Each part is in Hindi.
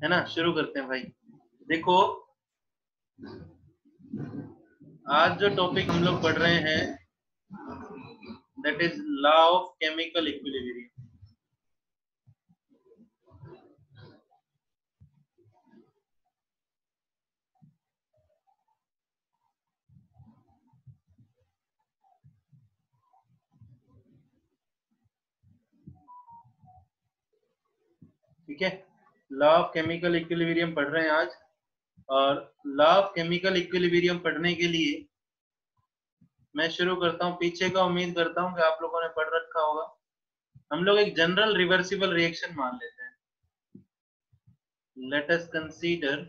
है ना। शुरू करते हैं भाई। देखो, आज जो टॉपिक हम लोग पढ़ रहे हैं that is law of chemical equilibrium. ठीक है, लॉ ऑफ केमिकल इक्विलिब्रियम पढ़ रहे हैं आज। और लॉ ऑफ केमिकल इक्विलिब्रियम पढ़ने के लिए मैं शुरू करता हूँ पीछे का। उम्मीद करता हूँ कि आप लोगों ने पढ़ रखा होगा। हम लोग एक जनरल रिवर्सिबल रिएक्शन मान लेते हैं। Late us consider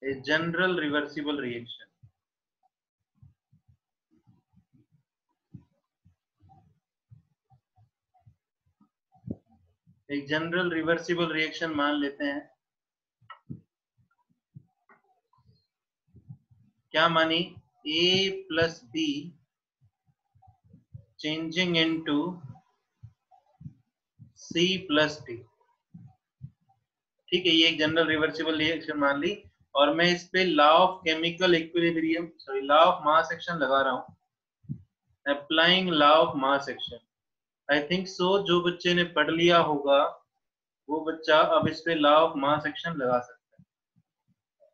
a general reversible reaction। एक जनरल रिवर्सिबल रिएक्शन मान लेते हैं। क्या मानी? A plus B changing into C plus D. ठीक है, ये एक जनरल रिवर्सिबल रिएक्शन मान ली। और मैं इस पे law of chemical equilibrium law of mass action लगा रहा हूं। Applying law of mass action. I think सो जो बच्चे ने पढ़ लिया होगा वो बच्चा अब इस पे लॉ ऑफ मास एक्शन लगा सकता है।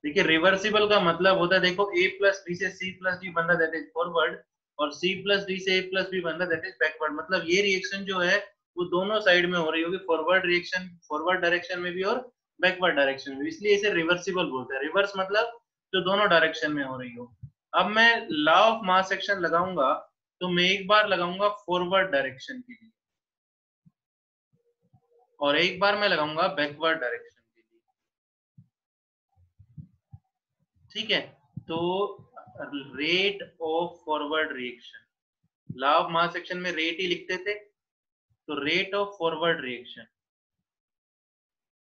देखिए, रिवर्सिबल का मतलब होता है, देखो A प्लस डी से C प्लस डी बन रहा है दैट इज फॉरवर्ड, और C प्लस डी से A प्लस बी बन रहा है दैट इज बैकवर्ड। मतलब ये रिएक्शन जो है वो दोनों साइड में हो रही होगी, फॉरवर्ड रिएक्शन फॉरवर्ड डायरेक्शन में भी और बैकवर्ड डायरेक्शन में भी, इसलिए इसे रिवर्सिबल बोलते हैं। रिवर्स मतलब जो दोनों डायरेक्शन में हो रही हो। अब मैं लॉ ऑफ मास एक्शन लगाऊंगा तो मैं एक बार लगाऊंगा फॉरवर्ड डायरेक्शन के लिए और एक बार मैं लगाऊंगा बैकवर्ड डायरेक्शन के लिए। ठीक है, तो rate of forward reaction, law of mass action में रेट ही लिखते थे, तो रेट ऑफ फॉरवर्ड रिएक्शन।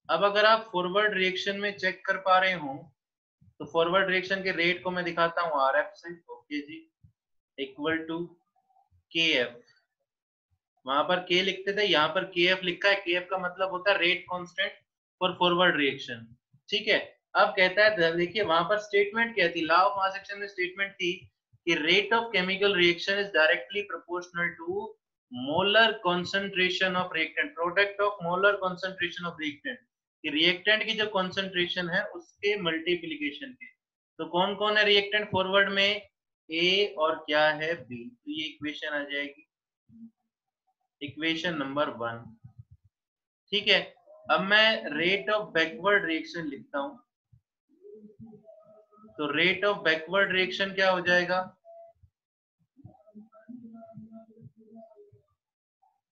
अब अगर आप फॉरवर्ड रिएक्शन में चेक कर पा रहे हो तो फॉरवर्ड रिएक्शन के रेट को मैं दिखाता हूं आर एफ से। ओके जी, इक्वल टू के एफ। वहां पर के लिखते थे, यहाँ पर के एफ लिखा है। के एफ का मतलब होता है rate constant for forward reaction. ठीक है, अब कहता है, देखिए वहां पर स्टेटमेंट क्या थी, लॉ ऑफ मास एक्शन में स्टेटमेंट थी कि rate of chemical reaction is directly proportional to molar concentration of reactant, product of molar concentration of reactant, कि रिएक्टेंट की जो कॉन्सेंट्रेशन है उसके मल्टीप्लीकेशन के। तो कौन कौन है रिएक्टेंट फॉरवर्ड में? ए और क्या है? बी। तो ये इक्वेशन आ जाएगी, इक्वेशन नंबर 1। ठीक है, अब मैं रेट ऑफ बैकवर्ड रिएक्शन लिखता हूं। तो रेट ऑफ बैकवर्ड रिएक्शन क्या हो जाएगा?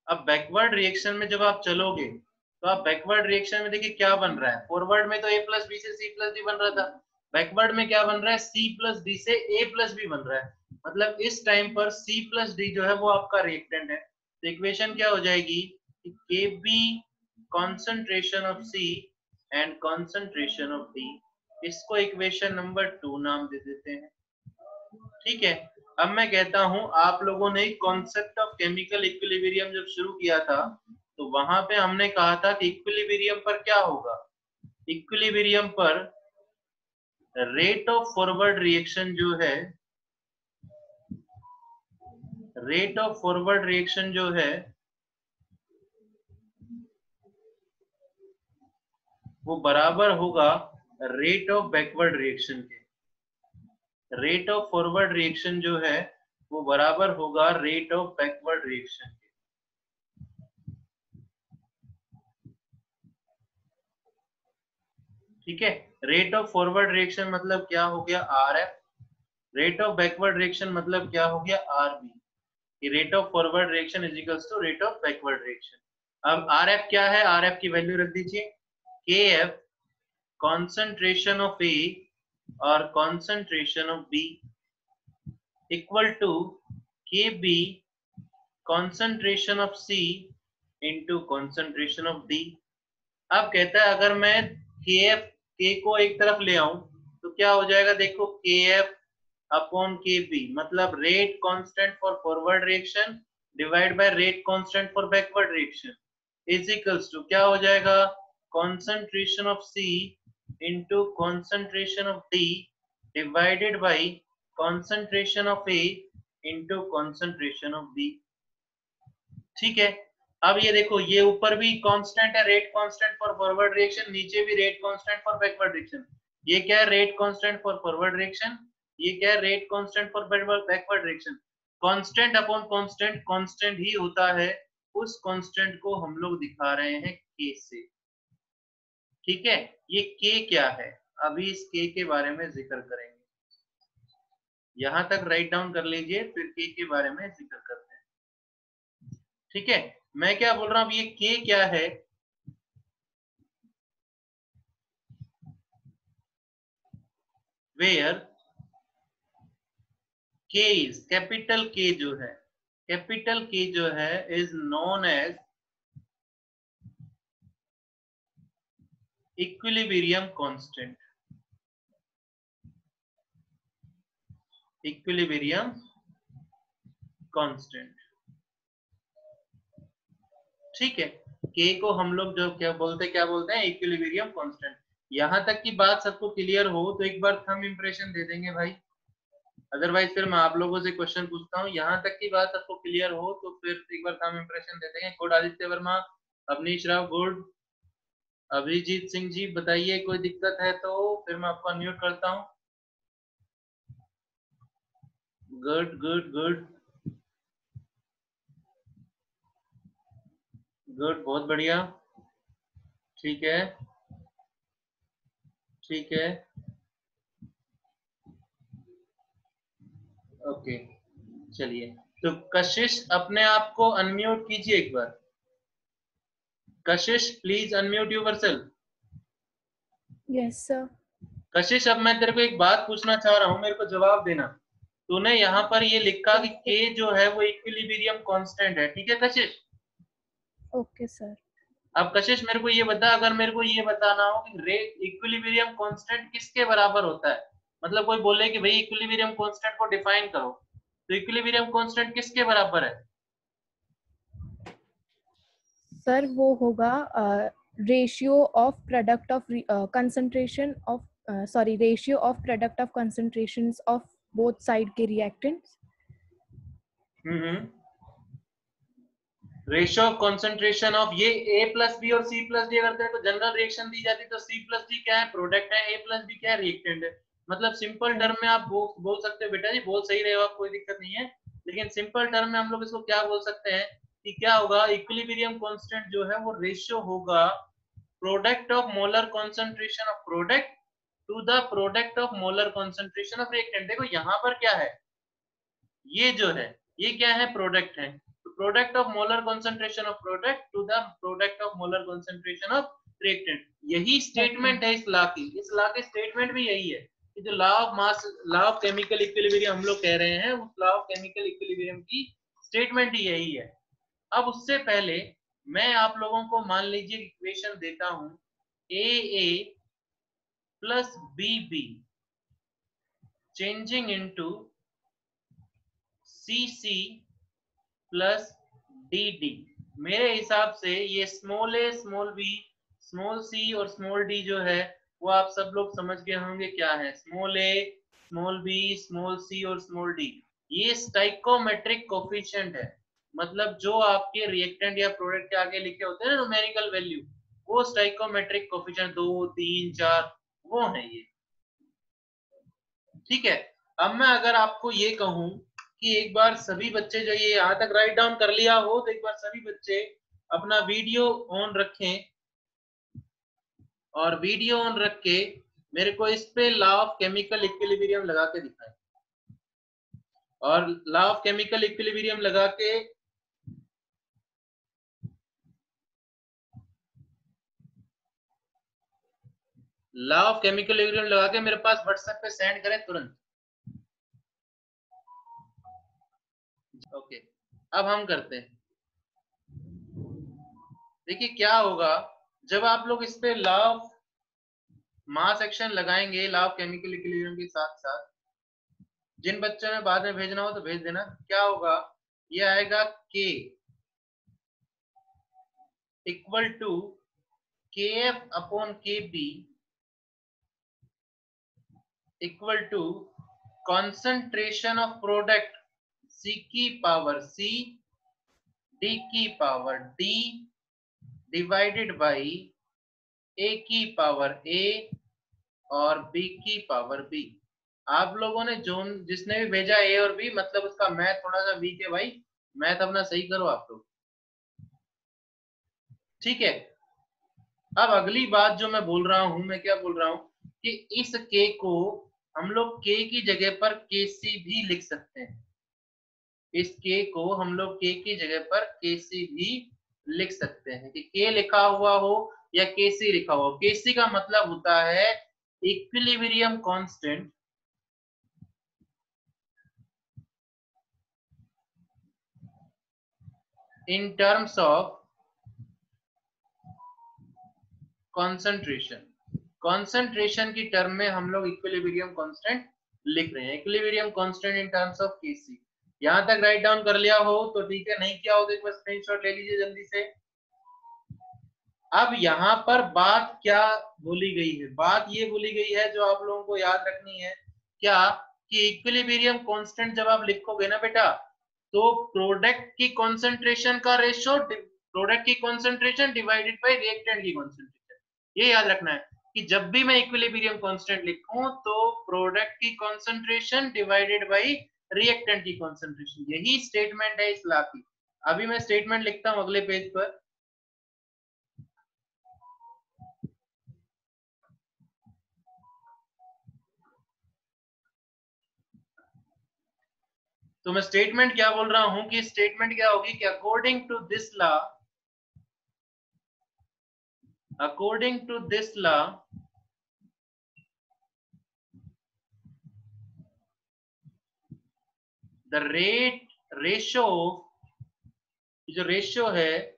अब बैकवर्ड रिएक्शन में जब आप चलोगे तो आप बैकवर्ड रिएक्शन में देखिए क्या बन रहा है। फॉरवर्ड में तो A प्लस बी से C प्लस डी बन रहा था, बैकवर्ड में क्या बन रहा है? C प्लस डी से A प्लस बी बन रहा है। मतलब इस टाइम पर C प्लस डी जो है वो आपका रिएक्टेंट है। तो इक्वेशन क्या हो जाएगी? Kb concentration of C and concentration of D। इसको इक्वेशन नंबर 2 नाम दे देते हैं। ठीक है, अब मैं कहता हूं आप लोगों ने कॉन्सेप्ट ऑफ केमिकल इक्विलिब्रियम जब शुरू किया था तो वहां पे हमने कहा था कि इक्विलिब्रियम पर क्या होगा? इक्विलिब्रियम पर रेट ऑफ फॉरवर्ड रिएक्शन जो है, रेट ऑफ फॉरवर्ड रिएक्शन जो है वो बराबर होगा रेट ऑफ बैकवर्ड रिएक्शन के। रेट ऑफ फॉरवर्ड रिएक्शन जो है वो बराबर होगा रेट ऑफ बैकवर्ड रिएक्शन के। ठीक है, रेट ऑफ फॉरवर्ड रिएक्शन मतलब क्या हो गया? R F. Rate of backward reaction मतलब क्या हो गया? R B. Rate of forward reaction is equals to rate of backward reaction. अब आर एफ क्या है? आर एफ की वैल्यू रख दीजिए, के एफ कॉन्सेंट्रेशन ऑफ ए और concentration of B equal to K B concentration of C into concentration of D. अब कहता है अगर मैं के एफ के को एक तरफ ले आऊं तो क्या हो जाएगा? देखो, K F upon K B मतलब rate constant for forward reaction divide by rate constant for backward reaction is equals to क्या हो जाएगा, concentration of C into concentration of D divided by concentration of A into concentration of B। ठीक है, अब ये देखो ये ऊपर भी कांस्टेंट है rate constant for forward reaction, नीचे भी rate constant for backward reaction. ये क्या है, rate constant for forward reaction, ये क्या है, rate constant for backward reaction. Constant upon constant constant ही होता है, उस कांस्टेंट को हम लोग दिखा रहे हैं के से। ठीक है, ये के क्या है, अभी इस के बारे में जिक्र करेंगे, यहां तक राइट डाउन कर लीजिए, फिर के बारे में जिक्र करते हैं। ठीक है, मैं क्या बोल रहा हूं, ये के क्या है, वेयर के इज कैपिटल के जो है, कैपिटल के जो है is known as equilibrium constant, equilibrium constant. ठीक है, के को हम लोग जो क्या बोलते हैं इक्विलिब्रियम कांस्टेंट। यहां तक की बात सबको क्लियर हो तो एक बार थंब इंप्रेशन दे देंगे भाई, अदरवाइज फिर मैं आप लोगों से क्वेश्चन पूछता हूँ। यहाँ तक की बात सबको क्लियर हो तो फिर एक बार थंब इंप्रेशन दे देंगे। गुड आदित्य वर्मा, अवनीश राव गुड, अभिजीत सिंह जी बताइए कोई दिक्कत है तो फिर मैं आपको अनम्यूट करता हूँ। गुड गुड गुड गुड, बहुत बढ़िया, ठीक है ठीक है, ओके चलिए। तो कशिश अपने आप को अनम्यूट कीजिए एक बार, कशिश please unmute yourself. Yes sir. कशिश अब मैं तेरे को एक बात पूछना चाह रहा हूँ, मेरे को जवाब देना। तूने यहाँ पर ये लिखा कि के जो है वो इक्विलिब्रियम कांस्टेंट है, ठीक है कशिश? Okay sir. अब कशिश मेरे को ये बता, अगर मेरे को ये बताना हो कि रेट इक्विलिब्रियम कांस्टेंट किसके बराबर होता है, मतलब कोई बोले कि भाई इक्विलिब्रियम कांस्टेंट को डिफाइन करो, तो इक्विलिब्रियम कांस्टेंट किसके बराबर है? सर वो होगा ratio of product of concentration of ratio of product of concentrations of both side के reactants. Ratio of concentration of ये ए प्लस बी और सी प्लस डी अगर तेरे को जनरल रिएक्शन दी जाती तो सी प्लस डी क्या है, प्रोडक्ट है, ए प्लस बी क्या है, रिएक्टेंट है। मतलब सिंपल टर्म में आप बोल सकते हो बेटा जी, बोल सही रहेगा, कोई दिक्कत नहीं है, लेकिन सिंपल टर्म में हम लोग इसको क्या बोल सकते हैं कि क्या होगा, इक्विलिब्रियम कांस्टेंट जो है वो रेशियो होगा product of molar concentration of product to the product of molar concentration of reactant. देखो यहाँ पर क्या है, ये जो है ये क्या है, प्रोडक्ट है, product of molar concentration of product to the product of molar concentration of reactant. यही स्टेटमेंट है इस लॉ की, इस लॉ की स्टेटमेंट भी यही है कि जो law of mass, law of chemical equilibrium हम लोग कह रहे हैं, उस लॉ ऑफ केमिकल इक्विलिब्रियम की स्टेटमेंट ही यही है। अब उससे पहले मैं आप लोगों को मान लीजिए इक्वेशन देता हूं, a A plus b B changing into c C plus d D. मेरे हिसाब से ये small a small b small c और स्मॉल डी जो है वो आप सब लोग समझ गए होंगे क्या है, small a small b small c और स्मॉल डी, ये स्टाइकोमेट्रिक कोफिशिएंट है। मतलब जो आपके रिएक्टेंट या प्रोडक्ट के आगे लिखे होते हैं ना न्यूमेरिकल वैल्यू, वो स्टाइकोमेट्रिक कोफिशिएंट 2 3 4 वो है ये। ठीक है, अब मैं अगर आपको ये कहूं कि एक बार सभी बच्चे जो ये यहाँ तक राइट डाउन कर लिया हो तो एक बार सभी बच्चे अपना वीडियो ऑन रखें और वीडियो ऑन रख के मेरे को इस पे लॉ ऑफ केमिकल इक्विलिब्रियम लगा के दिखाएं, और लॉ ऑफ केमिकल इक्विलिब्रियम लगा के लॉ ऑफ केमिकल इक्विलिब्रियम लगा के मेरे पास व्हाट्सएप पे सेंड करें तुरंत। ओके, अब हम करते हैं, देखिए क्या होगा जब आप लोग इस पे लॉ ऑफ मास एक्शन लगाएंगे, लॉ ऑफ केमिकल इक्विलिब्रियम के साथ साथ। जिन बच्चों ने बाद में भेजना हो तो भेज देना। क्या होगा ये आएगा K equal to KF upon KB equal to concentration of product C की पावर C D की power D divided by A की पावर A और B की पावर B। आप लोगों ने जो जिसने भी भेजा A और B, मतलब उसका मैथ थोड़ा सा वीक है भाई, मैथ अपना सही करो आप लोग, ठीक है। अब अगली बात जो मैं बोल रहा हूं, मैं क्या बोल रहा हूं कि इस K को हम लोग K की जगह पर KC भी लिख सकते हैं। इस K को हम लोग K की जगह पर KC भी लिख सकते हैं कि K लिखा हुआ हो या KC लिखा हुआ हो। KC का मतलब होता है equilibrium constant in terms of concentration। concentration की टर्म में हम लोग इक्विलिब्रियम कांस्टेंट लिख रहे हैं, equilibrium constant in terms of Kc. यहां तक राइट डाउन कर लिया हो तो ठीक है, नहीं किया हो तो एक बार स्क्रीनशॉट ले लीजिए जल्दी से। अब यहाँ पर बात क्या बोली गई है, बात ये बोली गई है जो आप लोगों को याद रखनी है, क्या कि इक्विलिब्रियम कांस्टेंट जब आप लिखोगे ना बेटा, तो प्रोडक्ट की कॉन्सेंट्रेशन का रेशियो प्रोडक्ट की कॉन्सेंट्रेशन डिवाइडेड बाय रिएक्टेंट की कॉन्सेंट्रेशन, ये याद रखना है कि जब भी मैं इक्विलिब्रियम कांस्टेंट लिखूं तो प्रोडक्ट की कॉन्सेंट्रेशन डिवाइडेड बाय रिएक्टेंट की कॉन्सेंट्रेशन, यही स्टेटमेंट है इस लॉ की। अभी मैं स्टेटमेंट लिखता हूं अगले पेज पर। तो मैं स्टेटमेंट क्या बोल रहा हूं कि स्टेटमेंट क्या होगी कि according to this law the ratio, जो रेशियो है,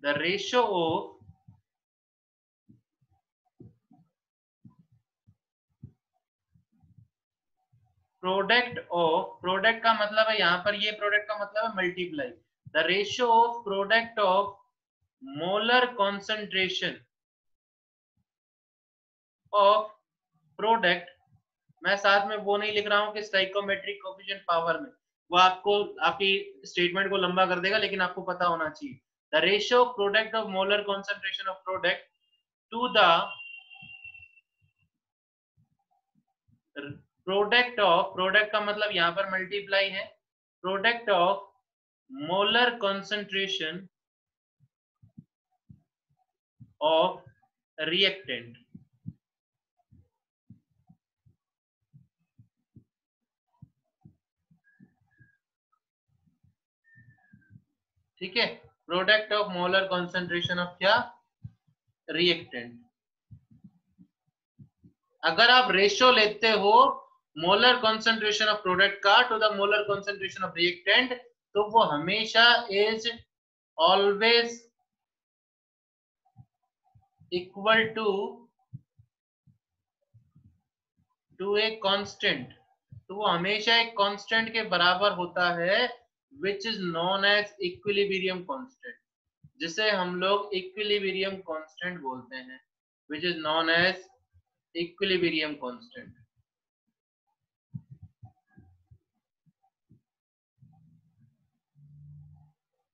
द रेशियो ऑफ प्रोडक्ट का मतलब है यहाँ पर, ये प्रोडक्ट का मतलब है multiply, the ratio of product of molar concentration of product, मैं साथ में वो नहीं लिख रहा हूं कि स्टोइकोमेट्रिक कोएफिशिएंट पावर में, वो आपको आपकी स्टेटमेंट को लंबा कर देगा, लेकिन आपको पता होना चाहिए the ratio of product of molar concentration of product to the product of, product का मतलब यहां पर मल्टीप्लाई है, product of molar concentration of reactant. ठीक है, product of molar concentration of क्या, रिएक्टेंट। अगर आप रेशियो लेते हो मोलर कॉन्सेंट्रेशन ऑफ प्रोडक्ट का to the molar concentration of reactant, तो वो हमेशा is always equal to a constant, तो वो हमेशा एक कांस्टेंट के बराबर होता है which is known as equilibrium constant, जिसे हम लोग इक्विलिब्रियम कांस्टेंट बोलते हैं, which is known as equilibrium constant,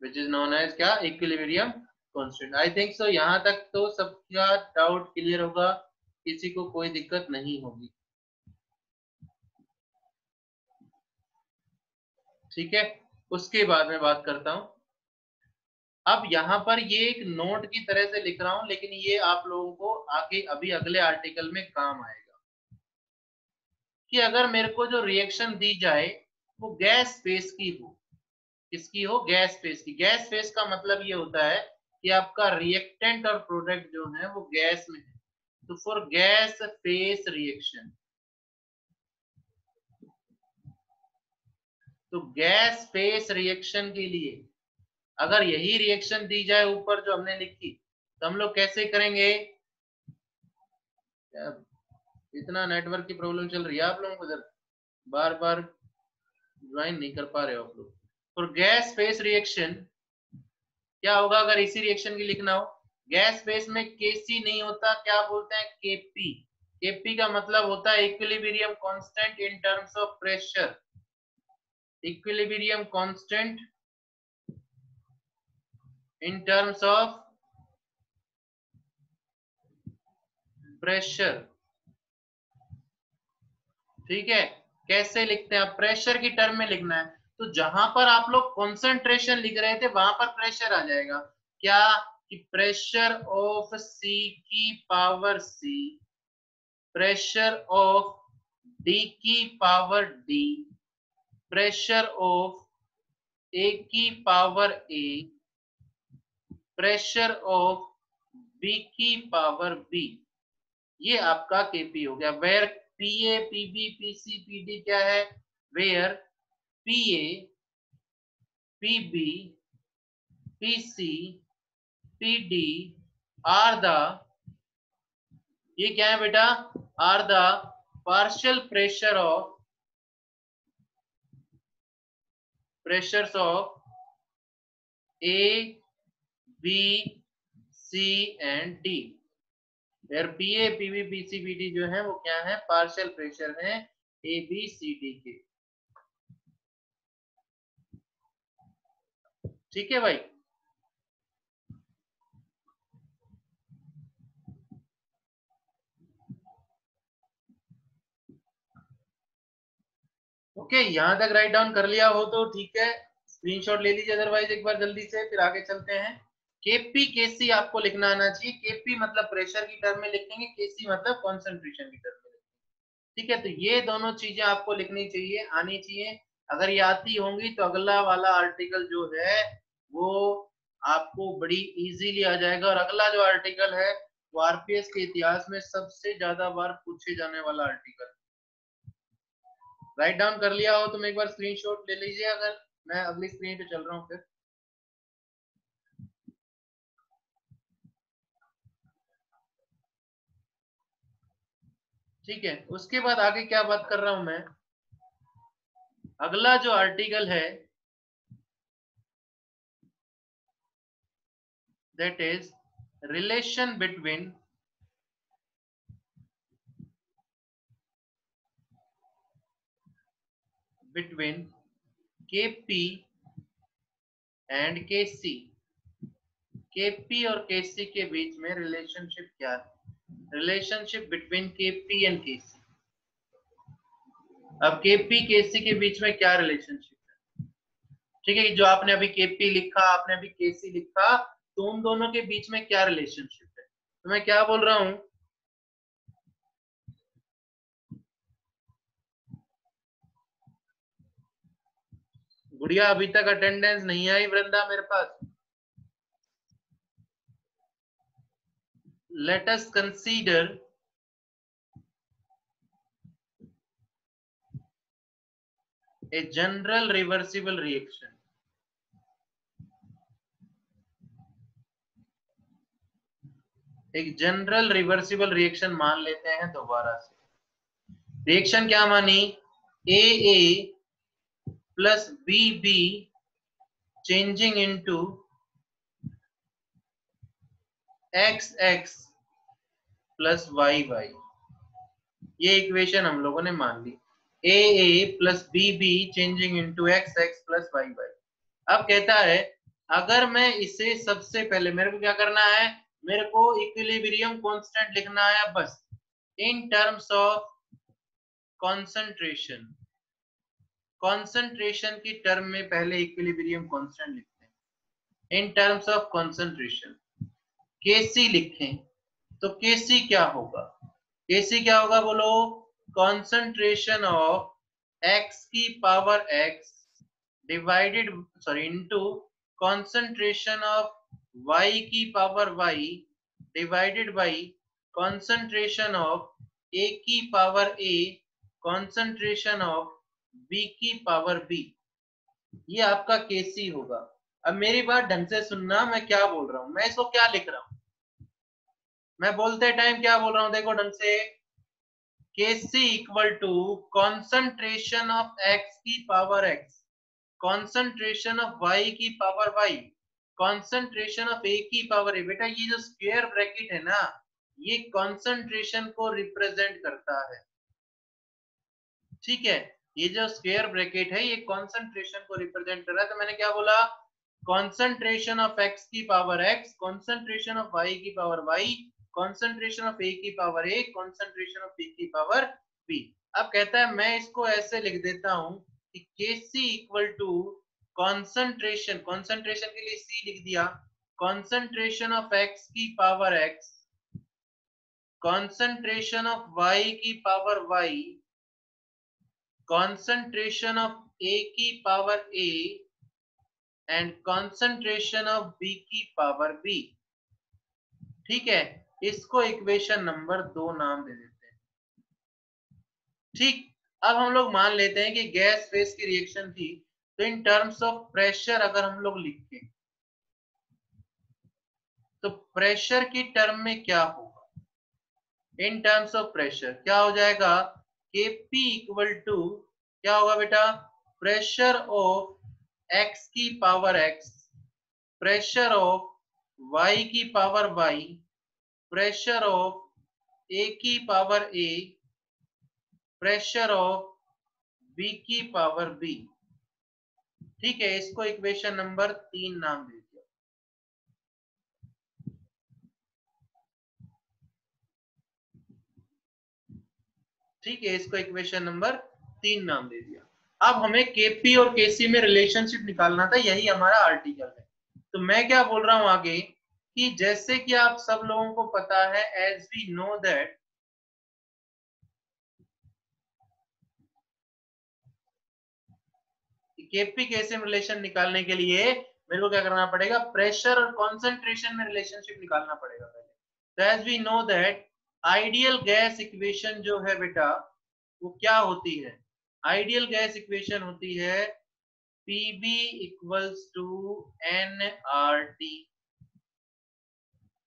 which is known as क्या, equilibrium constant. I think so यहां तक तो सबका डाउट क्लियर होगा, किसी को कोई दिक्कत नहीं होगी, ठीक है। उसके बाद में बात करता हूं, अब यहाँ पर ये एक नोट की तरह से लिख रहा हूं, लेकिन ये आप लोगों को आगे अभी अगले आर्टिकल में काम आएगा, कि अगर मेरे को जो रिएक्शन दी जाए वो गैस फेस की हो, किसकी हो, गैस फेस की। गैस फेस का मतलब ये होता है कि आपका रिएक्टेंट और प्रोडक्ट जो है वो गैस में है, तो फॉर गैस फेस रिएक्शन, तो गैस फेस रिएक्शन के लिए अगर यही रिएक्शन दी जाए ऊपर जो हमने लिखी, तो हम लोग कैसे करेंगे, इतना नेटवर्क की प्रॉब्लम चल रही है आप लोगों को इधर, बार बार ज्वाइन नहीं कर पा रहे हो आप लोग। और गैस फेस रिएक्शन क्या होगा अगर इसी रिएक्शन की लिखना हो? गैस फेस में केसी नहीं होता, क्या बोलते हैं? केपी। केपी का मतलब होता है equilibrium constant in terms of pressure. Equilibrium constant in terms of pressure. ठीक है, कैसे लिखते हैं? प्रेशर की टर्म में लिखना है, तो जहां पर आप लोग कॉन्सेंट्रेशन लिख रहे थे वहां पर प्रेशर आ जाएगा। क्या? कि प्रेशर ऑफ सी की power C, pressure of D की power D, pressure of A की power A, pressure of B की पावर बी। ये आपका केपी हो गया। Where PA PB PC PD क्या है? Where PA PB PC PD are the, ये क्या है बेटा? Are the partial pressure of, pressures of A B C and D. Where PA PB PC PD जो है वो क्या है? पार्शियल प्रेशर है ए बी सी डी के। ठीक है भाई। ओके, यहां तक राइट डाउन कर लिया हो तो ठीक है, स्क्रीनशॉट ले लीजिए अदरवाइज एक बार जल्दी से, फिर आगे चलते हैं। केपी केसी आपको लिखना आना चाहिए। केपी मतलब प्रेशर की टर्म में लिखेंगे, केसी मतलब कॉन्सेंट्रेशन की टर्म में लिखेंगे। ठीक है, तो ये दोनों चीजें आपको लिखनी चाहिए, आनी चाहिए। अगर ये आती होंगी तो अगला वाला आर्टिकल जो है वो आपको बड़ी इजीली आ जाएगा। और अगला जो आर्टिकल है वो आरपीएस के इतिहास में सबसे ज्यादा बार पूछे जाने वाला आर्टिकल। राइट डाउन कर लिया हो तुम एक बार स्क्रीनशॉट ले लीजिए, अगर मैं अगली स्क्रीन पे चल रहा हूँ फिर। ठीक है, उसके बाद आगे क्या बात कर रहा हूं मैं? अगला जो आर्टिकल है that is relation between KP and KC. KP और केसी के बीच में रिलेशनशिप क्या है? Relationship between KP and KC. अब केपी केसी के बीच में क्या रिलेशनशिप है? ठीक है, जो आपने अभी केपी लिखा, आपने अभी केसी लिखा, तो उन दोनों के बीच में क्या रिलेशनशिप है? तो मैं क्या बोल रहा हूं? गुड़िया अभी तक अटेंडेंस नहीं आई वृंदा मेरे पास। Let us consider a general reversible reaction। एक जनरल रिवर्सिबल रिएक्शन मान लेते हैं दोबारा से। रिएक्शन क्या मानी? A A plus b B changing into x X plus y Y. ये इक्वेशन हम लोगों ने मान ली। A A plus b B changing into x X plus y Y. अब कहता है अगर मैं इसे सबसे पहले, मेरे को क्या करना है? मेरे को इक्विलिब्रियम कांस्टेंट लिखना है बस, इन टर्म्स ऑफ कॉन्सेंट्रेशन। कॉन्सेंट्रेशन की टर्म में पहले इक्विलिब्रियम कांस्टेंट लिखते हैं, इन टर्म्स ऑफ कॉन्सेंट्रेशन। केसी लिखें तो केसी क्या होगा? केसी क्या होगा बोलो? कॉन्सेंट्रेशन ऑफ एक्स की power x divided, sorry, into concentration of y की power y divided by concentration of a की power a concentration of b की पावर b। ये आपका केसी होगा। अब मेरी बात ढंग से सुनना, मैं क्या बोल रहा हूं, मैं इसको क्या लिख रहा हूं। मैं बोलते टाइम क्या बोल रहा हूं, देखो ढंग से। Kc equal to concentration of x की power x, concentration of y की power y, concentration of a की पावर a। बेटा ये जो स्क्वायर ब्रैकेट है ना, ये कॉन्सेंट्रेशन को रिप्रेजेंट करता है, ठीक है। ये जो स्क्वायर ब्रैकेट है ये कॉन्सेंट्रेशन को रिप्रेजेंट कर रहा है। तो मैंने क्या बोला, कॉन्सेंट्रेशन ऑफ x की power x, concentration of y की power y, concentration of a की power a, concentration of b की पावर b। अब कहता है मैं इसको ऐसे लिख देता हूं कि Kc equal to concentration, concentration के लिए c लिख दिया, कॉन्सेंट्रेशन ऑफ x की power x, concentration of y की power y, concentration of A की power A and concentration of B की पावर B, ठीक है। इसको इक्वेशन नंबर 2 नाम दे देते हैं, ठीक। अब हम लोग मान लेते हैं कि गैस फेज की रिएक्शन थी, तो इन टर्म्स ऑफ प्रेशर अगर हम लोग लिखें तो प्रेशर की टर्म में क्या होगा, इन टर्म्स ऑफ प्रेशर क्या हो जाएगा, Kp इक्वल टू क्या होगा बेटा, प्रेशर ऑफ x की power x, pressure of y की power y, pressure of a की power a, pressure of b की पावर b, ठीक है। इसको इक्वेशन नंबर 3 नाम दे दिया, ठीक है। इसको इक्वेशन नंबर 3 नाम दे दिया। अब हमें Kp और Kc में रिलेशनशिप निकालना था, यही हमारा आर्टिकल है। तो मैं क्या बोल रहा हूं आगे कि जैसे कि आप सब लोगों को पता है, as we know that Kp Kc में रिलेशन निकालने के लिए मेरे को क्या करना पड़ेगा, प्रेशर और कॉन्सेंट्रेशन में रिलेशनशिप निकालना पड़ेगा पहले। तो as we know that ideal gas equation जो है बेटा वो क्या होती है, आइडियल गैस इक्वेशन होती है Pb इक्वल्स टू nRT,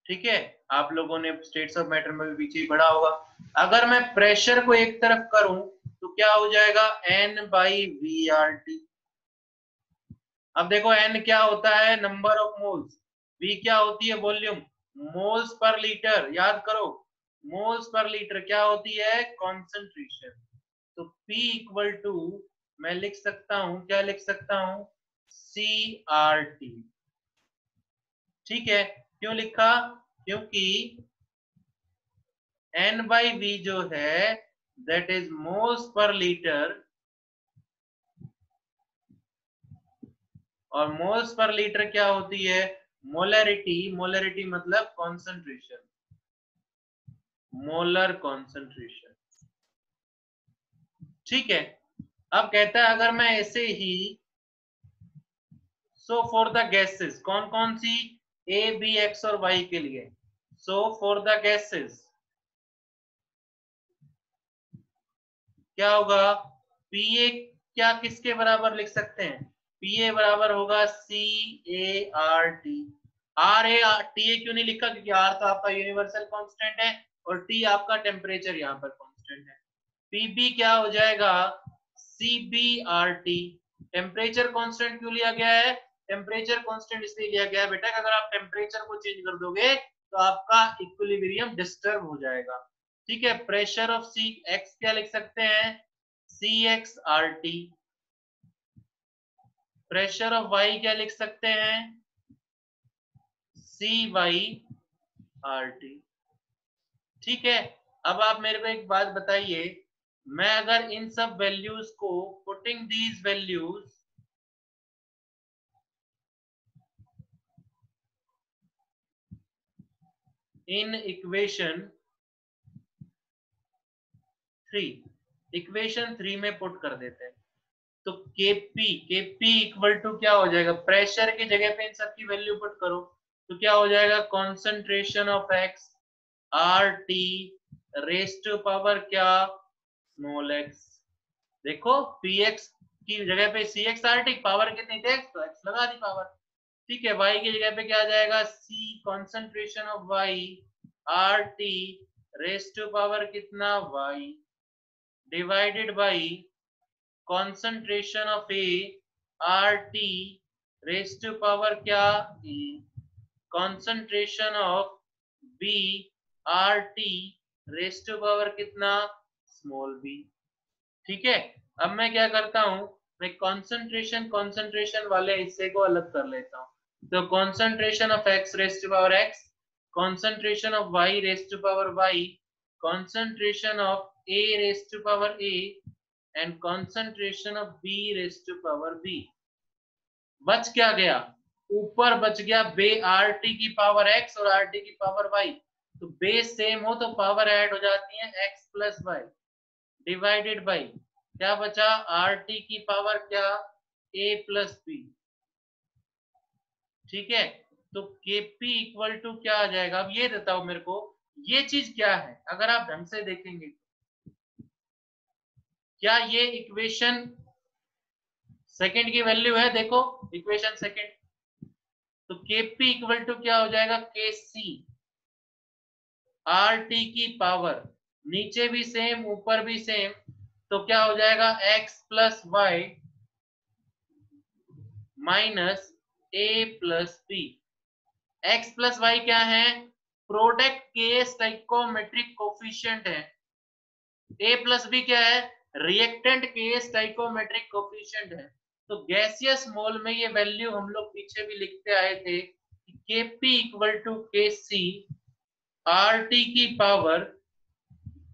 ठीक है। आप लोगों ने स्टेट्स ऑफ मैटर में भी पीछे ही पढ़ा होगा। अगर मैं प्रेशर को एक तरफ करूं तो क्या हो जाएगा, N/VRT। अब देखो n क्या होता है, नंबर ऑफ मोल्स, v क्या होती है, वॉल्यूम, मोल्स पर लीटर, याद करो मोल्स पर लीटर क्या होती है, कॉन्सेंट्रेशन। तो p इक्वल टू मैं लिख सकता हूं, क्या लिख सकता हूं, CRT, ठीक है। क्यों लिखा, क्योंकि N/V जो है that is moles per litre, और मोल्स पर लीटर क्या होती है, मोलरिटी, मोलरिटी मतलब कॉन्सेंट्रेशन, मोलर कॉन्सेंट्रेशन, ठीक है। अब कहता है अगर मैं ऐसे ही सो फॉर द गैसेस, कौन कौन सी, ए बी एक्स और वाई के लिए, सो फॉर द गैसेस क्या होगा, पीए क्या किसके बराबर लिख सकते हैं, पीए बराबर होगा CART। RARTA क्यों नहीं लिखा, क्योंकि आर तो आपका यूनिवर्सल कांस्टेंट है और टी आपका टेम्परेचर यहाँ पर कांस्टेंट है। पीबी क्या हो जाएगा, CBRT। टेम्परेचर कांस्टेंट क्यों लिया गया है, टेम्परेचर कांस्टेंट इसलिए लिया गया है बेटा कि अगर आप टेम्परेचर को चेंज कर दोगे तो आपका इक्विलिब्रियम डिस्टर्ब हो जाएगा, ठीक है। प्रेशर ऑफ सी एक्स क्या लिख सकते हैं, CXRT। प्रेशर ऑफ वाई क्या लिख सकते हैं, CYRT, ठीक है। अब आप मेरे को एक बात बताइए, मैं अगर इन सब वैल्यूज को putting these values in equation 3 में पुट कर देते हैं, तो Kp इक्वल टू क्या हो जाएगा, प्रेशर की जगह पे इन सब की वैल्यू पुट करो तो क्या हो जाएगा, concentration of x RT raise to power क्या, स्मॉल x। देखो px की जगह पे CXRT, पावर कितनी थे x, तो x लगा दी पावर, ठीक है। y की जगह पे क्या आ जाएगा, c concentration of y RT raise to power कितना y, divided by concentration of A RT raise to power क्या E, concentration of B RT raise to power कितना स्मॉल b। ठीक है, अब मैं क्या करता हूं, मैं कॉन्सेंट्रेशन वाले हिस्से को अलग कर लेता हूं। तो concentration of x raise to power x, concentration of y raise to power y, concentration of a raise to power a and concentration of b raise to power b। बच क्या गया, ऊपर बच गया बे RT की पावर x और RT की पावर y। तो बेस सेम हो तो पावर ऐड हो जाती है x plus y, divided by क्या बचा RT की पावर क्या a प्लस बी। ठीक है, तो Kp इक्वल टू क्या आ जाएगा, अब ये बताओ मेरे को, ये चीज क्या है, अगर आप ढंग से देखेंगे क्या ये इक्वेशन सेकंड की वैल्यू है, देखो इक्वेशन सेकंड, तो Kp इक्वल टू क्या हो जाएगा Kc RT की पावर, नीचे भी सेम ऊपर भी सेम, तो क्या हो जाएगा x plus y minus a plus B. x plus y क्या है, प्रोडक्ट के स्टोइकोमेट्रिक कोफिशिएंट है, a प्लस बी क्या है, रिएक्टेंट के स्टोइकोमेट्रिक कोफिशिएंट है। तो गैसियस मोल में ये वैल्यू हम लोग पीछे भी लिखते आए थे कि Kp equal to Kc RT की पावर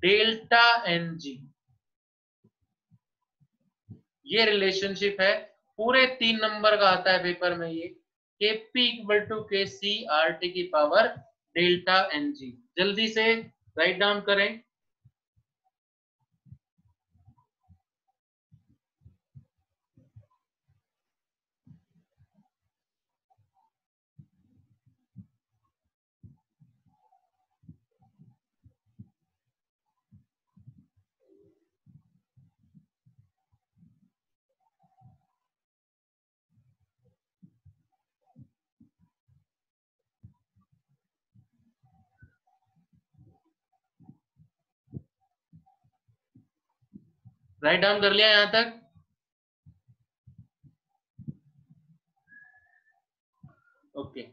डेल्टा Ng, ये रिलेशनशिप है, पूरे 3 नंबर का आता है पेपर में ये, Kp equal to Kc RT की पावर डेल्टा Ng। जल्दी से राइट डाउन करें। राइट डाउन कर लिया यहां तक, ओके।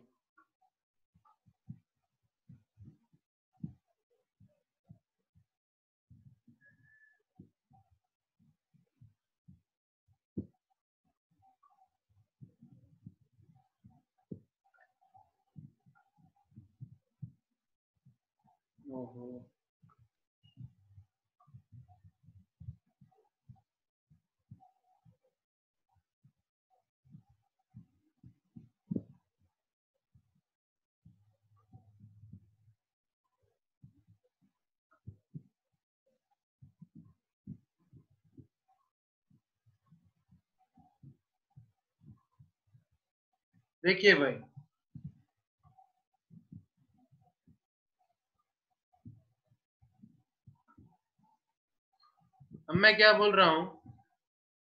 ओहो, देखिए भाई, अब मैं क्या बोल रहा हूं,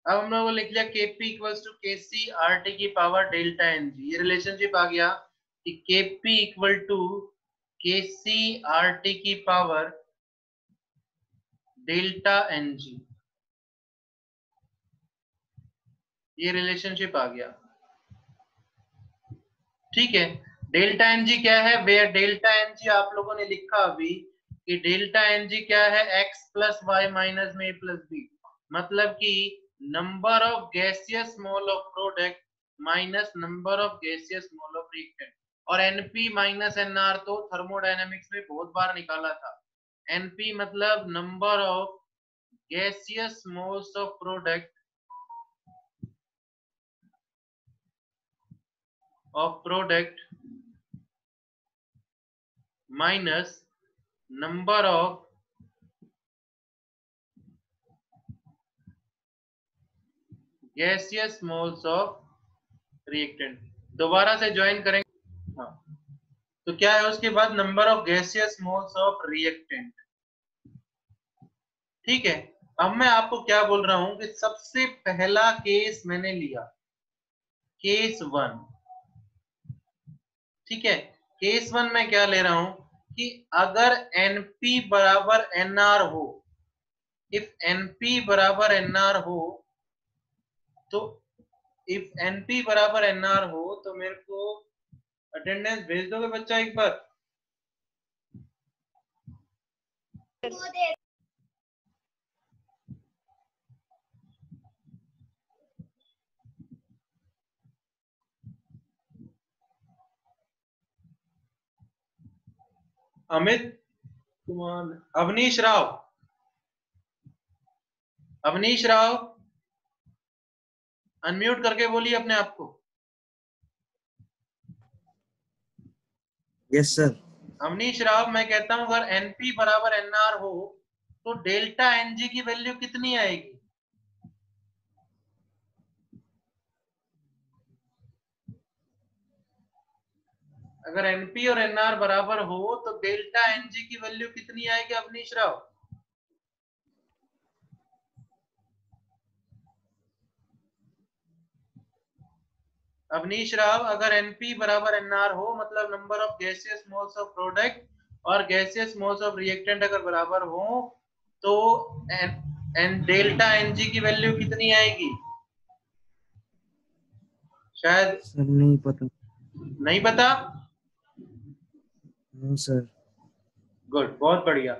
अब हम लोगों ने लिख लिया Kp equals to Kc RT की पावर डेल्टा Ng, ये रिलेशनशिप आ गया कि Kp equal to Kc RT की पावर डेल्टा Ng, ये रिलेशनशिप आ गया। ठीक है, डेल्टा Ng क्या है, वेयर डेल्टा Ng आप लोगों ने लिखा अभी कि डेल्टा Ng क्या है, x प्लस वाई माइनस में a प्लस बी, मतलब कि number of gaseous mole of product minus number of gaseous mole of reactant. और Np माइनस Nr तो थर्मोडायनेमिक्स में बहुत बार निकाला था। Np मतलब number of gaseous moles of product minus number of gaseous moles of reactant. दोबारा से ज्वाइन करेंगे, हाँ। तो क्या है उसके बाद number of gaseous moles of reactant. ठीक है, अब मैं आपको क्या बोल रहा हूं कि सबसे पहला केस मैंने लिया केस 1। ठीक है, केस 1 में क्या ले रहा हूं कि अगर Np बराबर Nr हो इफ एनपी बराबर एनआर हो तो इफ एनपी बराबर एनआर हो तो मेरे को अटेंडेंस भेज दोगे बच्चा एक बार? अमित कुमार, अवनीश राव, अवनीश राव अनम्यूट करके बोलिए अपने आप को। Yes sir. अवनीश राव, मैं कहता हूं अगर एनपी बराबर एनआर हो तो डेल्टा एनजी की वैल्यू कितनी आएगी? अगर एनपी और एनआर बराबर हो तो डेल्टा एनजी की वैल्यू कितनी आएगी अवनीश राव? अवनीश राव, अगर एनपी बराबर एनआर हो मतलब number of gaseous moles of product और गैसियस मोल्स ऑफ रिएक्टेंट अगर बराबर हो तो एन डेल्टा एनजी की वैल्यू कितनी आएगी? शायद सर नहीं पता। नहीं पता? No sir. गुड, बहुत बढ़िया।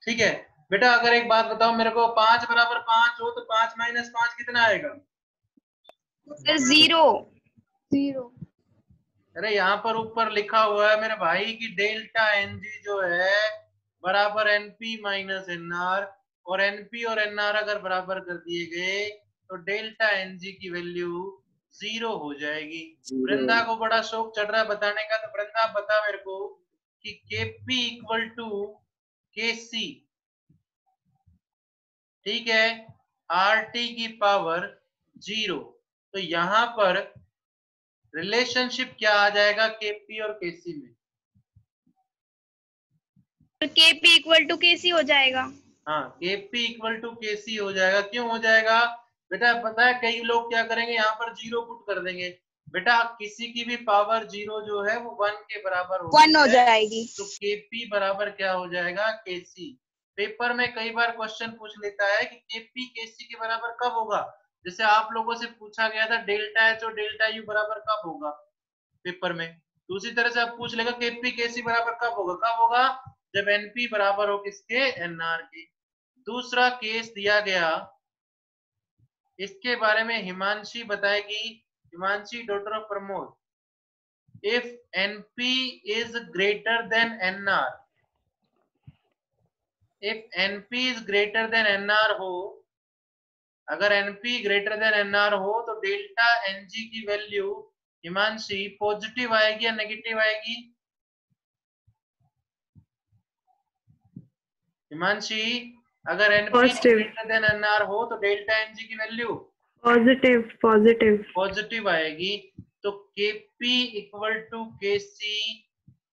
ठीक है बेटा, अगर एक बात बताओ मेरे को, 5 बराबर 5 हो तो 5 माइनस 5 कितना आएगा? जीरो। अरे यहाँ पर ऊपर लिखा हुआ है मेरे भाई कि डेल्टा एनजी जो है बराबर एनपी माइनस एनआर, और एनपी और एनआर अगर बराबर कर दिए गए तो डेल्टा एनजी की वैल्यू 0 हो जाएगी। वृंदा को बड़ा शौक चढ़ रहा है बताने का, तो वृंदा बता मेरे को कि केपी इक्वल टू केसी, ठीक है, आरटी की पावर 0। तो यहां पर रिलेशनशिप क्या आ जाएगा केपी और केसी में? केपी इक्वल टू केसी हो जाएगा। हाँ, केपी इक्वल टू केसी हो जाएगा। क्यों हो जाएगा बेटा? पता है कई लोग क्या करेंगे, यहाँ पर 0 पुट कर देंगे। बेटा किसी की भी पावर 0 जो है वो 1 के बराबर होती 1 हो है, जाएगी। तो केपी बराबर क्या हो जाएगा? केसी। पेपर में कई बार क्वेश्चन पूछ लेता है कि केपी केसी के बराबर कब होगा। जैसे आप लोगों से पूछा गया था डेल्टा एच और डेल्टा यू बराबर कब होगा पेपर में, तो उसी तरह से आप पूछ लेगा केपी केसी बराबर कब होगा? कब होगा? जब एनपी बराबर हो किसके? एनआर के। दूसरा केस दिया गया, इसके बारे में हिमांशी बताएगी। Himanshi daughter of Pramod. If NP is greater than NR, if NP is greater than NR हो, अगर एनपी ग्रेटर देन एनआर हो तो डेल्टा एनजी की वैल्यू हिमांशी पॉजिटिव आएगी या नेगेटिव आएगी? हिमांशी, अगर एनपी ग्रेटर देन एनआर हो तो डेल्टा एनजी की वैल्यू पॉजिटिव आएगी। तो KP equal to KC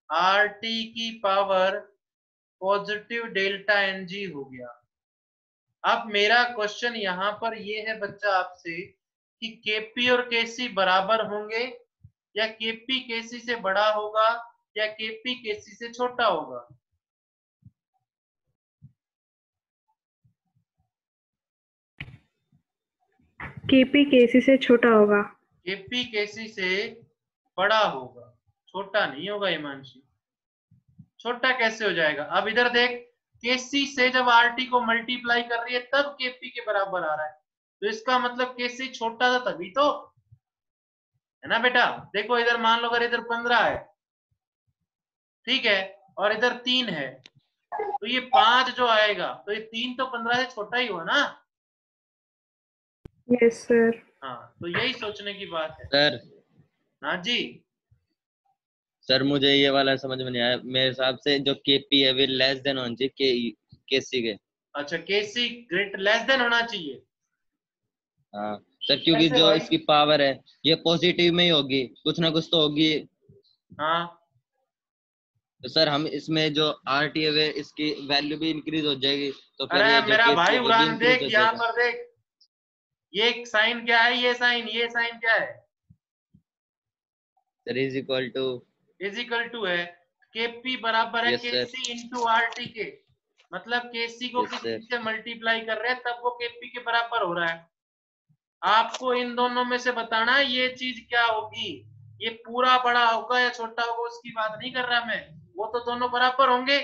RT की पावर पॉजिटिव डेल्टा एनजी हो गया। अब मेरा क्वेश्चन यहाँ पर ये है बच्चा आपसे कि केपी और केसी बराबर होंगे या केपी केसी से बड़ा होगा या केपी केसी से छोटा होगा? केपी केसी से छोटा होगा। केपी केसी से बड़ा होगा, छोटा नहीं होगा हिमांशी। छोटा कैसे हो जाएगा? अब इधर देख, केसी से जब आरटी को मल्टीप्लाई कर रही है तब केपी के बराबर आ रहा है, तो इसका मतलब केसी छोटा था तभी तो, है ना बेटा? देखो इधर मान लो अगर इधर 15 है, ठीक है, और इधर 3 है, तो ये 5 जो आएगा तो ये 3 तो 15 से छोटा ही हुआ ना? Yes sir. हाँ, तो यही सोचने की बात है। सर। हाँ जी सर मुझे ये वाला समझ में नहीं आया, मेरे हिसाब से जो केपी है वो लेस देन होना चाहिए केसी के। अच्छा, केसी ग्रेट लेस देन होना चाहिए। हाँ सर, क्योंकि कैसे जो भाई? इसकी पावर है ये पॉजिटिव में ही होगी, कुछ ना कुछ तो होगी। हाँ, तो सर हम इसमें जो आरटी है इसकी वैल्यू भी इंक्रीज हो जाएगी, तो फिर अरे ये जो मेरा केसी भाई है वो भी उड़ान इंक्रीज देख, हो यहाँ जाएगा। पर देख, ये साइन क्या है? ये साइन क्या है? Sir is equal to is equal to है केपी बराबर है yes sir. KC into RT के। मतलब केसी को Yes, किसी sir. से मल्टीप्लाई कर रहे हैं तब वो केपी के बराबर हो रहा है। आपको इन दोनों में से बताना है ये चीज क्या होगी, ये पूरा बड़ा होगा या छोटा होगा उसकी बात नहीं कर रहा मैं, वो तो दोनों बराबर होंगे।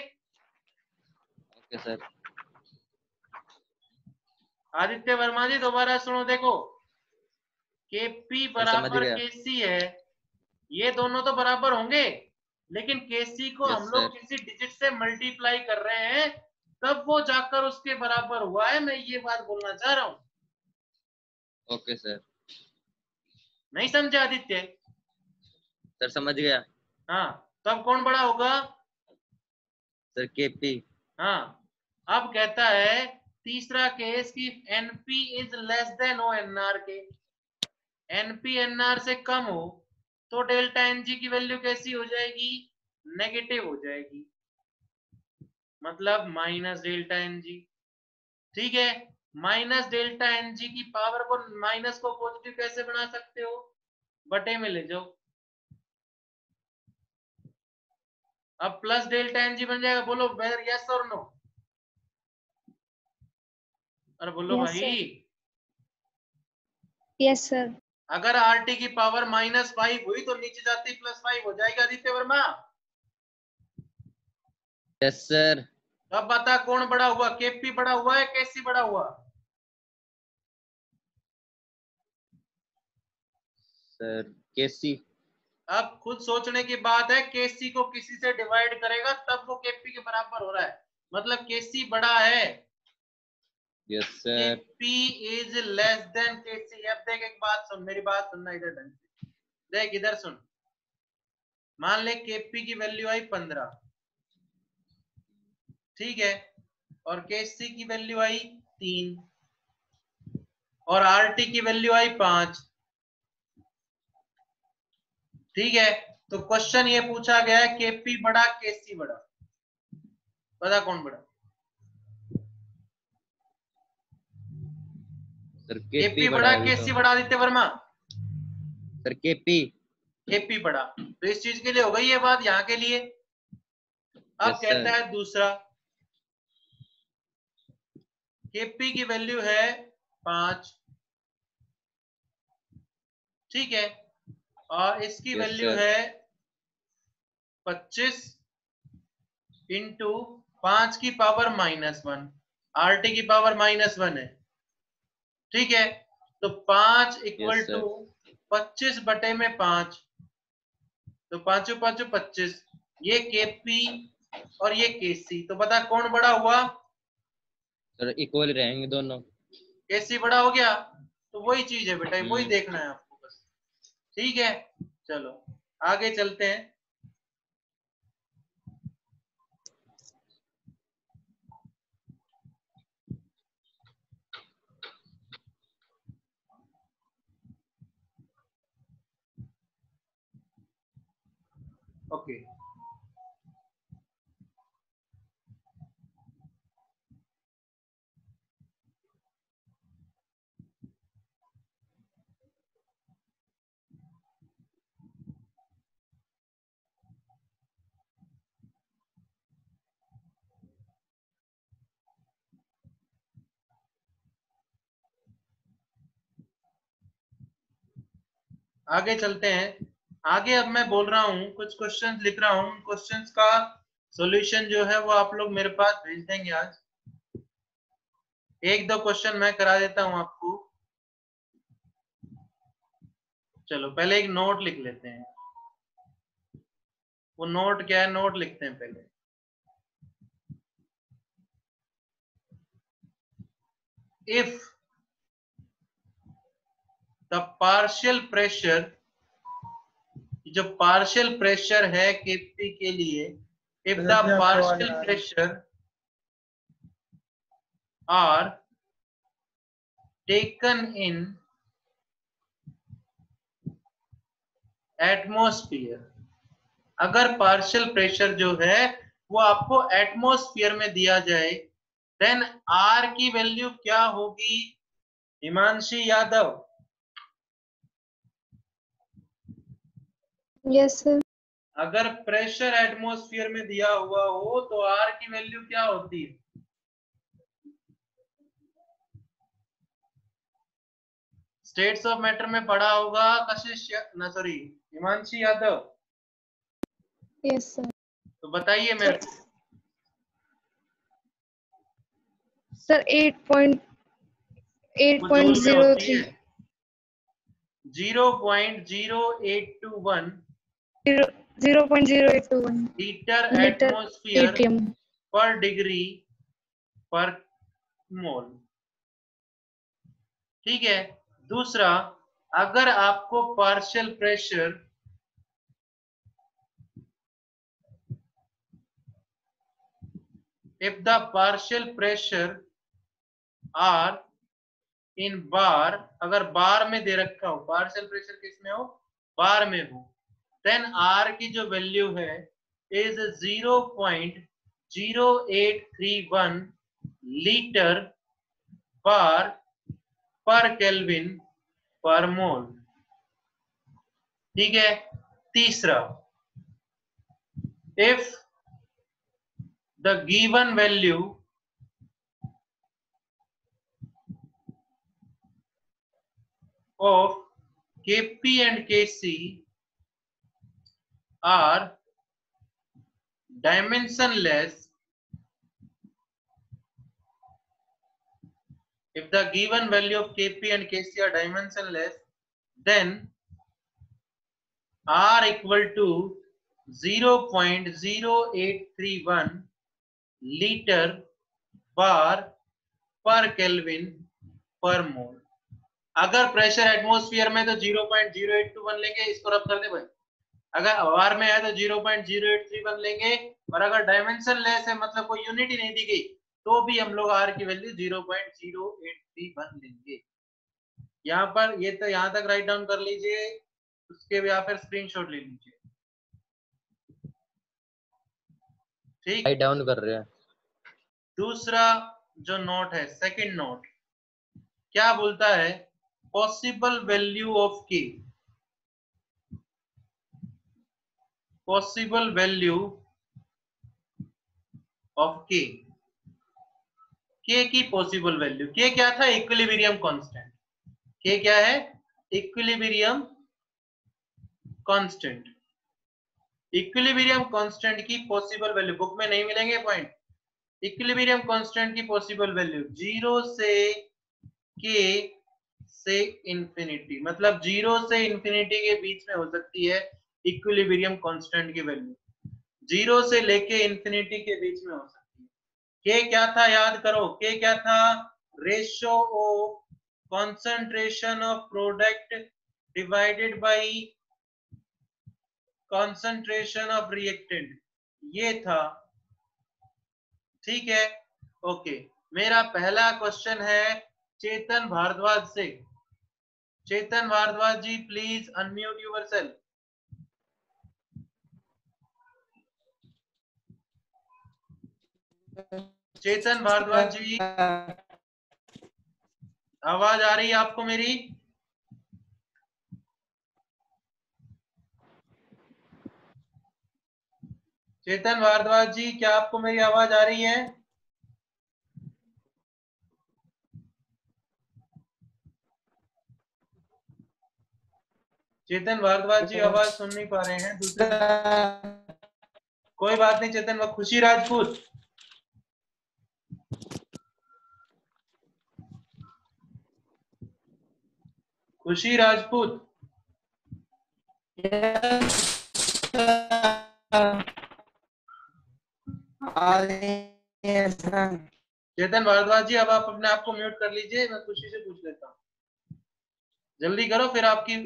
Okay sir. आदित्य वर्मा जी दोबारा सुनो, देखो केपी समझ बराबर गया। केसी है, ये दोनों तो बराबर होंगे, लेकिन केसी को Yes, हम लोग sir. किसी डिजिट से मल्टीप्लाई कर रहे हैं तब वो जाकर उसके बराबर हुआ है, मैं ये बात बोलना चाह रहा हूं। Okay sir. नहीं समझे आदित्य? सर समझ गया। हाँ, तब कौन बड़ा होगा? Sir KP. हाँ, अब कहता है तीसरा केस कि NP is less than uh NR के, एनपी एनआर से कम हो तो डेल्टा एनजी की वैल्यू कैसी हो जाएगी? नेगेटिव हो जाएगी, मतलब माइनस डेल्टा एनजी। ठीक है, माइनस डेल्टा एनजी की पावर को, माइनस को पॉजिटिव कैसे बना सकते हो? बटे में ले जाओ, अब प्लस डेल्टा एनजी बन जाएगा। बोलो वेदर यस और नो? अरे बोलो Yes, भाई। sir. Yes sir. अगर आरटी की पावर -5 हुई तो नीचे जाती +5 हो जाएगा आदित्य वर्मा। Yes sir. अब बता कौन बड़ा हुआ, केपी बड़ा हुआ है केसी बड़ा हुआ? सर केसी। अब खुद सोचने की बात है, केसी को किसी से डिवाइड करेगा तब वो केपी के बराबर हो रहा है, मतलब केसी बड़ा है। Yes sir. Kp is less than Kc. अब देख एक बात सुन, मेरी बात सुनना इधर ढंग से, देख इधर सुन। मान ले केपी की वैल्यू आई 15, ठीक है, और केसी की वैल्यू आई 3 और आरटी की वैल्यू आई 5, ठीक है। तो क्वेश्चन ये पूछा गया है केपी बड़ा केसी बड़ा, पता कौन बड़ा? सर केपी बड़ा बड़ा है अभी केसी तो। बड़ा Aditya Verma? Sir KP. KP बड़ा, तो इस चीज के लिए हो गई ये बात यहाँ के लिए। अब यस कहता सर। है दूसरा, केपी की वैल्यू है 5, ठीक है, और इसकी यस वैल्यू सर। है 25 इंटू 5 की पावर -1, आरटी की पावर -1 है, ठीक है। तो 5 इक्वल यस टू सर। 25 बटे में 5, तो 5 5 25, ये केपी और ये केसी, तो बता कौन बड़ा हुआ? सर इक्वल रहेंगे दोनों। केसी बड़ा हो गया, तो वही चीज है बेटा, वही देखना है आपको बस, ठीक है। चलो आगे चलते हैं। ओके, आगे चलते हैं। आगे अब मैं बोल रहा हूँ, कुछ क्वेश्चंस लिख रहा हूँ, क्वेश्चंस का सॉल्यूशन जो है वो आप लोग मेरे पास भेज देंगे आज। एक दो क्वेश्चन मैं करा देता हूँ आपको। चलो पहले एक नोट लिख लेते हैं, वो नोट क्या है, नोट लिखते हैं पहले। इफ द पार्शियल प्रेशर, जो पार्शियल प्रेशर है केपी के लिए, if the partial pressure are taken in atmosphere, अगर पार्शियल प्रेशर जो है वो आपको एटमॉस्फेयर में दिया जाए, देन आर की वैल्यू क्या होगी हिमांशी यादव? Yes sir. अगर प्रेशर एटमॉस्फेयर में दिया हुआ हो तो आर की वैल्यू क्या होती है? स्टेट्स ऑफ मैटर में पढ़ा होगा कशिश ना sorry Himanshi Yadav, yes sir. तो बताइए मेरे को। सर 8.0 वो जूल में होती 8.03 है 0.0821 0.0821 लीटर लीटर एटमॉस्फेयर एटीएम। पर डिग्री पर मोल। ठीक है। दूसरा, अगर आपको partial pressure if the partial pressure are in bar, अगर बार में दे रखा हो, पार्शियल प्रेशर किस में हो, बार में हो, देन R की जो वैल्यू है इज 0.0831 लीटर बार पर केल्विन पर मोल। ठीक है। तीसरा, if the given value of Kp and Kc are dimensionless, if the given value of Kp and Kc are dimensionless, then R equal to 0.0831 litre बार पर केल्विन पर मोल। अगर प्रेशर एटमॉस्फेयर में तो 0.0821 लेंगे, इसको रब कर दे भाई। अगर बार में है तो 0.0831 लेंगे, और अगर डायमेंशन लेस है मतलब कोई यूनिट ही नहीं दी गई तो भी हम लोग आर की वैल्यू 0.0831 लेंगे। यहाँ पर ये तो यहाँ तक राइट डाउन कर लीजिए, उसके या फिर स्क्रीनशॉट ले लीजिए। ठीक, राइट डाउन कर रहे हैं। दूसरा जो नोट है, सेकंड नोट क्या बोलता है, पॉसिबल वैल्यू ऑफ के, पॉसिबल वैल्यू ऑफ के, के की पॉसिबल वैल्यू। के क्या था, इक्विलिब्रियम कांस्टेंट। के क्या है, इक्विलिब्रियम कांस्टेंट। इक्विलिब्रियम कांस्टेंट की पॉसिबल वैल्यू बुक में नहीं मिलेंगे पॉइंट। इक्विलिब्रियम कांस्टेंट की पॉसिबल वैल्यू 0 से के से इंफिनिटी, मतलब 0 से इंफिनिटी के बीच में हो सकती है इक्विलिब्रियम कांस्टेंट की वैल्यू, 0 से लेके इंफिनिटी के बीच में हो सकती है। के क्या था, याद करो, के क्या था, ratio of concentration of product divided by concentration of reactant, ये था। ठीक है, ओके। मेरा पहला क्वेश्चन है चेतन भारद्वाज से। चेतन भारद्वाज जी प्लीज अनम्यूट योरसेल्फ। चेतन भारद्वाज जी, आवाज आ रही है आपको मेरी? चेतन भारद्वाज जी, क्या आपको मेरी आवाज आ रही है? चेतन भारद्वाज जी आवाज सुन नहीं पा रहे हैं दूसरे। कोई बात नहीं चेतन, वो खुशी राजपूत, खुशी राजपूत, चेतन भारद्वाज जी अब आप अपने आप को म्यूट कर लीजिए, मैं खुशी से पूछ लेता हूँ। जल्दी करो, फिर आपकी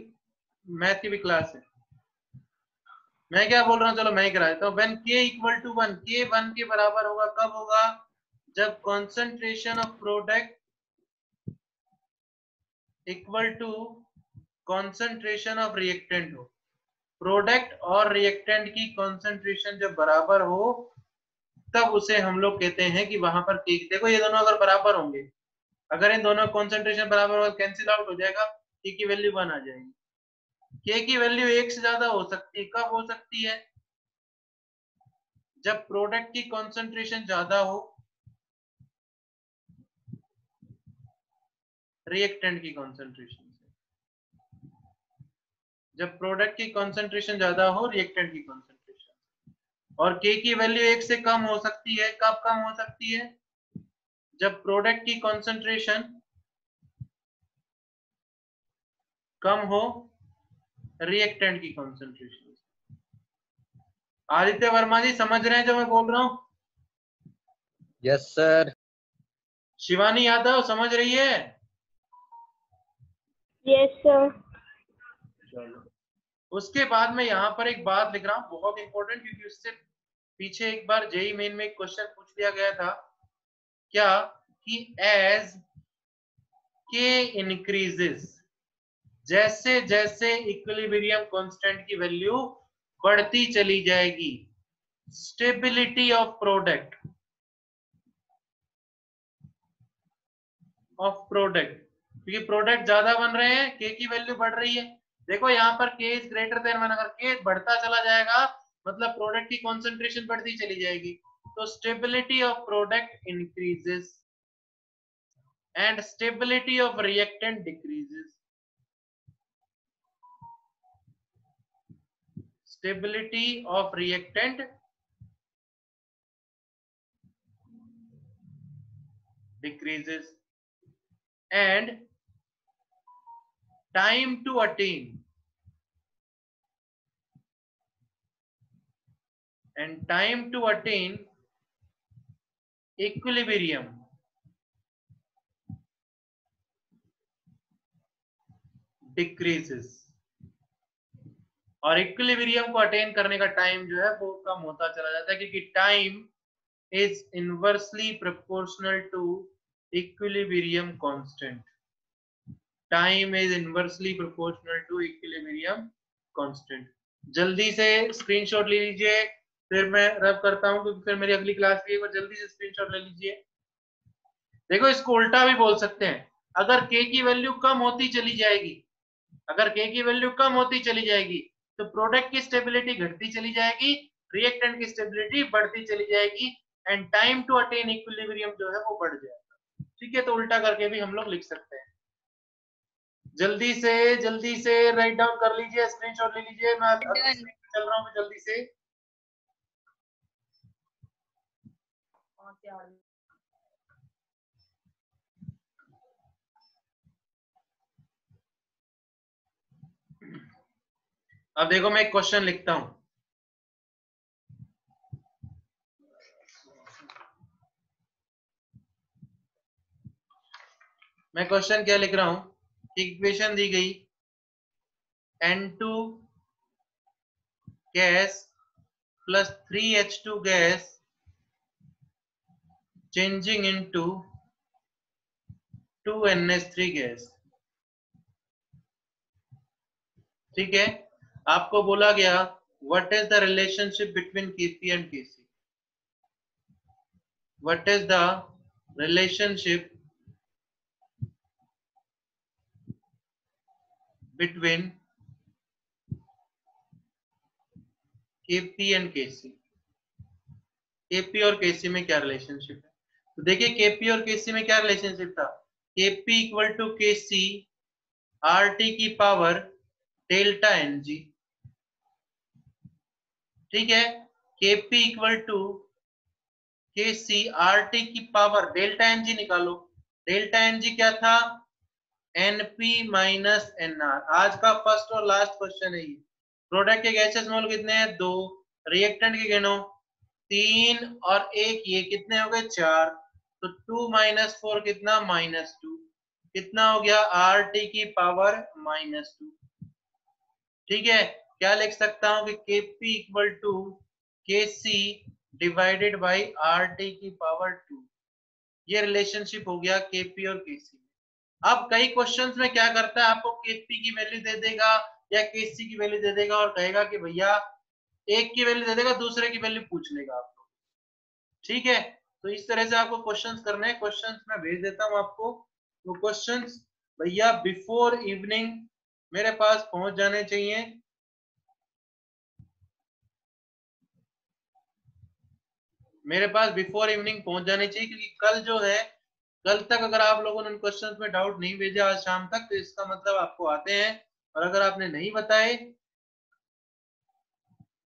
मैथ की भी क्लास है। मैं क्या बोल रहा हूँ, चलो मैं ही करा देता हूँ। When k equal to 1, k 1 के बराबर होगा, कब होगा, जब concentration of product equal to concentration of reactant हो। प्रोडक्ट और रिएक्टेंट की कॉन्सेंट्रेशन जब बराबर हो तब उसे हम लोग कहते हैं कि वहां पर k, देखो ये दोनों अगर बराबर होंगे, अगर इन दोनों कॉन्सेंट्रेशन बराबर हो कैंसिल आउट हो जाएगा, k की वैल्यू 1 आ जाएगी। k की वैल्यू 1 से ज्यादा हो सकती है, कब हो सकती है, जब प्रोडक्ट की कॉन्सेंट्रेशन ज्यादा हो रिएक्टेंट की कॉन्सेंट्रेशन से। जब प्रोडक्ट की कॉन्सेंट्रेशन ज्यादा हो रिएक्टेंट की कॉन्सेंट्रेशन, और के की वैल्यू 1 से कम हो सकती है। कब कम हो सकती है? जब प्रोडक्ट की कॉन्सेंट्रेशन कम हो रिएक्टेंट की कॉन्सेंट्रेशन। आदित्य वर्मा जी समझ रहे हैं जो मैं बोल रहा हूं? Yes sir. शिवानी यादव समझ रही है? Yes sir. चलो, उसके बाद में यहाँ पर एक बात लिख रहा हूँ बहुत इंपॉर्टेंट, क्योंकि उससे पीछे एक बार जेई मेन में एक क्वेश्चन पूछ लिया गया था क्या कि एज के इंक्रीजेस, जैसे जैसे इक्विलिब्रियम कांस्टेंट की वैल्यू बढ़ती चली जाएगी, स्टेबिलिटी ऑफ प्रोडक्ट क्योंकि प्रोडक्ट ज्यादा बन रहे हैं, के की वैल्यू बढ़ रही है। देखो यहाँ पर के इज ग्रेटर देन 1, अगर के बढ़ता चला जाएगा मतलब प्रोडक्ट की कॉन्सेंट्रेशन बढ़ती चली जाएगी, तो stability of product increases and stability of reactant decreases. Stability of reactant decreases and time to attain equilibrium decreases, और इक्विलिब्रियम को अटेन करने का टाइम जो है वो कम होता चला जाता है, क्योंकि time is inversely proportional to equilibrium constant. Time is inversely proportional to equilibrium constant. जल्दी से स्क्रीनशॉट ले लीजिए, फिर मैं रब करता हूं क्योंकि फिर मेरी अगली क्लास भी है। जल्दी से स्क्रीनशॉट ले लीजिए। देखो इसको उल्टा भी बोल सकते हैं, अगर के की वैल्यू कम होती चली जाएगी, अगर के की वैल्यू कम होती चली जाएगी तो प्रोडक्ट की स्टेबिलिटी घटती चली जाएगी, रिएक्टेंट की स्टेबिलिटी बढ़ती चली जाएगी, and time to attain equilibrium जो है वो बढ़ जाएगा। ठीक है, तो उल्टा करके भी हम लोग लिख सकते हैं। जल्दी से राइट डाउन कर लीजिए, स्क्रीनशॉट ले लीजिए। मैं चल रहा हूँ जल्दी से। अब देखो मैं एक क्वेश्चन लिखता हूं। मैं क्वेश्चन क्या लिख रहा हूं, इक्वेशन दी गई N2 gas plus 3H2 gas changing into 2NH3 gas. ठीक है, आपको बोला गया what is the relationship between Kp and Kc। What is the relationship between Kp and Kc। Kp और Kc में क्या रिलेशनशिप है? तो देखिए Kp और Kc में क्या रिलेशनशिप था, Kp equal to Kc RT की पावर डेल्टा Ng। ठीक है, Kp equal to Kc RT की पावर डेल्टा Ng निकालो। डेल्टा Ng क्या था, Np माइनस Nr। आज का फर्स्ट और लास्ट क्वेश्चन है ये। प्रोडक्ट के गैसेस मोल कितने हैं, 2। रिएक्टेंट के गिनो, 3 और 1, ये कितने हो गए, 4। तो 2 माइनस 4 कितना, -2। कितना हो गया, RT की पावर -2। ठीक है, क्या लिख सकता हूं कि Kp equal to Kc divided by RT की पावर 2। ये रिलेशनशिप हो गया Kp और Kc। अब कई क्वेश्चंस में क्या करता है, आपको Kp की वैल्यू दे देगा या Kc की वैल्यू दे देगा और कहेगा कि भैया एक की वैल्यू दे देगा, दूसरे की वैल्यू पूछ लेगा आपको। ठीक है, तो इस तरह से आपको क्वेश्चंस करने हैं। क्वेश्चंस मैं भेज देता हूं आपको। वो क्वेश्चंस भैया बिफोर इवनिंग मेरे पास पहुंच जाने चाहिए। मेरे पास बिफोर इवनिंग पहुंच जाने चाहिए, क्योंकि कल जो है, कल तक अगर आप लोगों ने उन क्वेश्चंस में डाउट नहीं भेजा आज शाम तक, तो इसका मतलब आपको आते हैं और अगर आपने नहीं बताए